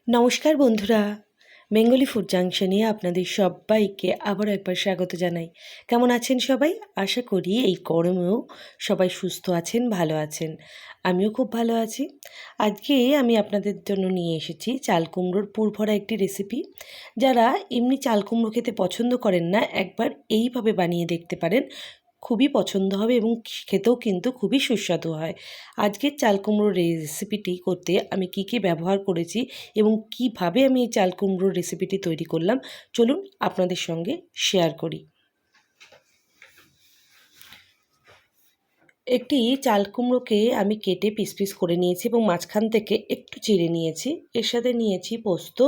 নমস্কার বন্ধুরা, Bengali food জাংশনে আপনাদের সবাইকে আবারও একবার স্বাগত জানাই। কেমন আছেন সবাই? আশা করি এই গরমেও সবাই সুস্থ আছেন, ভালো আছেন। আমিও খুব ভালো আছি। আজকে আমি আপনাদের জন্য নিয়ে এসেছি চাল কুমড়োর পুরভরা একটি রেসিপি। যারা এমনি চাল কুমড়ো খেতে পছন্দ করেন না, একবার এইভাবে বানিয়ে দেখতে পারেন। খুবই পছন্দ হবে এবং খেতেও কিন্তু খুবই সুস্বাদু হয়। আজকের চাল কুমড়োর রেসিপিটি করতে আমি কী ব্যবহার করেছি এবং কিভাবে আমি এই চাল কুমড়োর রেসিপিটি তৈরি করলাম, চলুন আপনাদের সঙ্গে শেয়ার করি। একটি চাল কুমড়োকে আমি কেটে পিস পিস করে নিয়েছি এবং মাঝখান থেকে একটু চিড়ে নিয়েছি। এর সাথে নিয়েছি পোস্ত,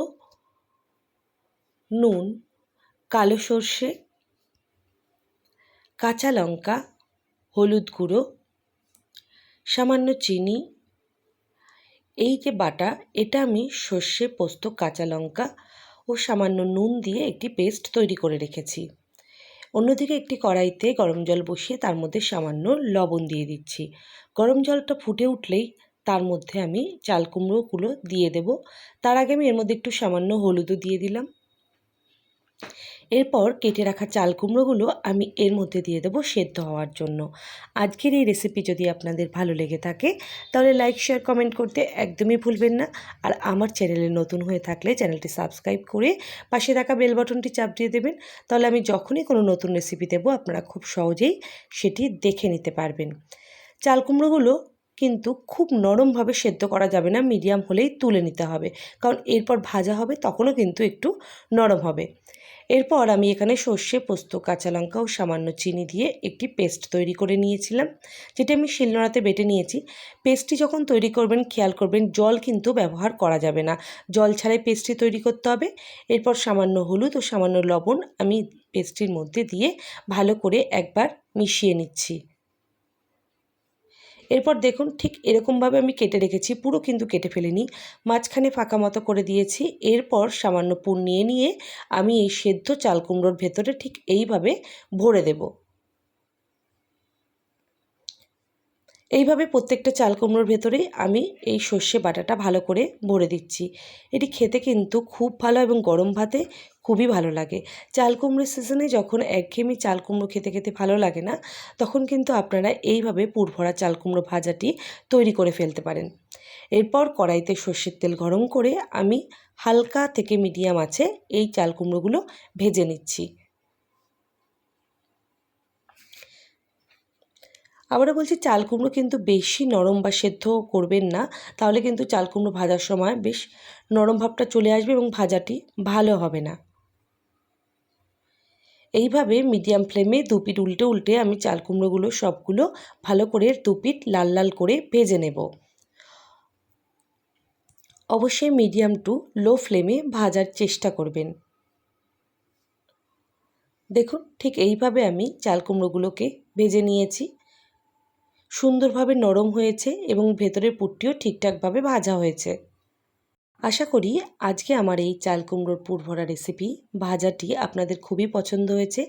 নুন, কালো সর্ষে, কাঁচা লঙ্কা, হলুদ গুঁড়ো, সামান্য চিনি। এই যে বাটা, এটা আমি সর্ষে, পোস্ত, কাঁচা লঙ্কা ও সামান্য নুন দিয়ে একটি পেস্ট তৈরি করে রেখেছি। অন্যদিকে একটি কড়াইতে গরম জল বসিয়ে তার মধ্যে সামান্য লবণ দিয়ে দিচ্ছি। গরম জলটা ফুটে উঠলেই তার মধ্যে আমি চাল কুমড়োগুলো দিয়ে দেব। তার আগে আমি এর মধ্যে একটু সামান্য হলুদও দিয়ে দিলাম। এরপর কেটে রাখা চাল কুমড়োগুলো আমি এর মধ্যে দিয়ে দেবো সেদ্ধ হওয়ার জন্য। আজকের এই রেসিপি যদি আপনাদের ভালো লেগে থাকে তাহলে লাইক, শেয়ার, কমেন্ট করতে একদমই ভুলবেন না। আর আমার চ্যানেলে নতুন হয়ে থাকলে চ্যানেলটি সাবস্ক্রাইব করে পাশে থাকা বেল বাটনটি চাপ দিয়ে দেবেন। তাহলে আমি যখনই কোনো নতুন রেসিপি দেবো আপনারা খুব সহজেই সেটি দেখে নিতে পারবেন। চাল কুমড়োগুলো কিন্তু খুব নরমভাবে সেদ্ধ করা যাবে না, মিডিয়াম হলেই তুলে নিতে হবে, কারণ এরপর ভাজা হবে তখনও কিন্তু একটু নরম হবে। এরপর আমি এখানে সর্ষে, পোস্ত, কাঁচা লঙ্কা ও সামান্য চিনি দিয়ে একটি পেস্ট তৈরি করে নিয়েছিলাম, যেটা আমি শিলনোড়াতে বেটে নিয়েছি। পেস্টটি যখন তৈরি করবেন খেয়াল করবেন জল কিন্তু ব্যবহার করা যাবে না, জল ছাড়াই পেস্টটি তৈরি করতে হবে। এরপর সামান্য হলুদ ও সামান্য লবণ আমি পেস্টটির মধ্যে দিয়ে ভালো করে একবার মিশিয়ে নিচ্ছি। এরপর দেখুন ঠিক এরকমভাবে আমি কেটে রেখেছি, পুরো কিন্তু কেটে ফেলিনি, মাঝখানে ফাঁকা মতো করে দিয়েছি। এরপর সামান্য পুর নিয়ে আমি এই সেদ্ধ চাল কুমড়োর ভেতরে ঠিক এইভাবে ভরে দেব। এইভাবে প্রত্যেকটা চাল কুমড়োর ভেতরেই আমি এই সর্ষে বাটাটা ভালো করে ভরে দিচ্ছি। এটি খেতে কিন্তু খুব ভালো এবং গরম ভাতে খুবই ভালো লাগে। চাল কুমড়োর সিজনে যখন একঘেয়েমি চাল কুমড়ো খেতে খেতে ভালো লাগে না, তখন কিন্তু আপনারা এইভাবে পুরভরা চাল কুমড়ো ভাজাটি তৈরি করে ফেলতে পারেন। এরপর কড়াইতে সর্ষের তেল গরম করে আমি হালকা থেকে মিডিয়াম আঁচে এই চাল কুমড়োগুলো ভেজে নিচ্ছি। আবারও বলছি, চাল কুমড়ো কিন্তু বেশি নরম বা সেদ্ধ করবেন না, তাহলে কিন্তু চাল কুমড়ো ভাজার সময় বেশ নরম ভাবটা চলে আসবে এবং ভাজাটি ভালো হবে না। এইভাবে মিডিয়াম ফ্লেমে দুপিঠ উল্টে উল্টে আমি চাল কুমড়োগুলো সবগুলো ভালো করে দুপিঠ লাল লাল করে ভেজে নেব। অবশ্যই মিডিয়াম টু লো ফ্লেমে ভাজার চেষ্টা করবেন। দেখুন ঠিক এইভাবে আমি চাল কুমড়োগুলোকে ভেজে নিয়েছি, সুন্দরভাবে নরম হয়েছে এবং ভেতরের পুরটিও ঠিকঠাকভাবে ভাজা হয়েছে। আশা করি আজকে আমার এই চাল কুমড়োর পুরভরা রেসিপি ভাজাটি আপনাদের খুবই পছন্দ হয়েছে।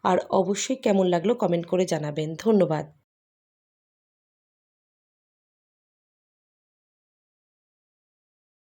আর অবশ্যই কেমন লাগলো কমেন্ট করে জানাবেন। ধন্যবাদ।